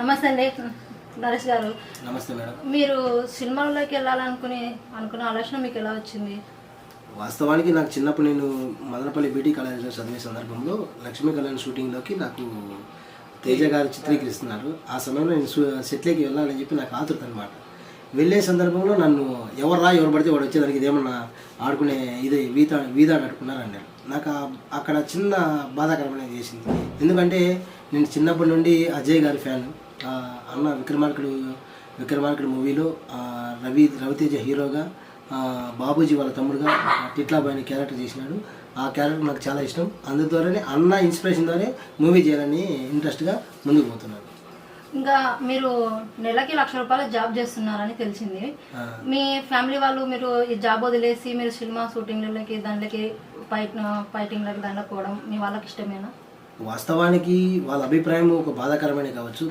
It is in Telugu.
నమస్తే అండి నరేష్ గారు. నమస్తే మేడం. మీరు సినిమాల్లోకి అనుకున్న ఆలోచన మీకు ఎలా వచ్చింది? వాస్తవానికి నాకు చిన్నప్పుడు నేను మదనపల్లి బీటీ కాలేజీలో చదివే సందర్భంలో లక్ష్మీ కళ్యాణ్ షూటింగ్లోకి నాకు తేజ గారు చిత్రీకరిస్తున్నారు. ఆ సమయంలో నేను సెట్లోకి వెళ్ళాలని చెప్పి నాకు ఆతృత అనమాట. వెళ్ళే సందర్భంలో నన్ను ఎవరు పడితే వాడు వచ్చేదానికి ఇదేమన్నా ఆడుకునే వీధాడు అడుకున్నారన్నారు. నాకు అక్కడ చిన్న బాధాకరమైన చేసింది. ఎందుకంటే నేను చిన్నప్పటి నుండి అజయ్ గారి ఫ్యాన్. అన్న విక్రమార్కుడు మూవీలో రవితేజ హీరోగా, బాబూజీ వాళ్ళ తమ్ముడుగా టిట్లాబాయిని క్యారెక్టర్ చేసినాడు. ఆ క్యారెక్టర్ నాకు చాలా ఇష్టం. అందుద్వారానే అన్న ఇన్స్పిరేషన్ ద్వారా మూవీ చేయాలని ఇంట్రెస్ట్గా ముందుకు పోతున్నాను. ఇంకా మీరు నెలకి ₹1,00,000 జాబ్ చేస్తున్నారని తెలిసింది. మీ ఫ్యామిలీ వాళ్ళు మీరు ఈ జాబ్ వదిలేసి మీరు సినిమా షూటింగ్లకి దాంట్లోకి ఫైటింగ్లకి దాంట్లో పోవడం మీ వాళ్ళకి ఇష్టమేనా? వాస్తవానికి వాళ్ళ అభిప్రాయం ఒక బాధాకరమైన కావచ్చు.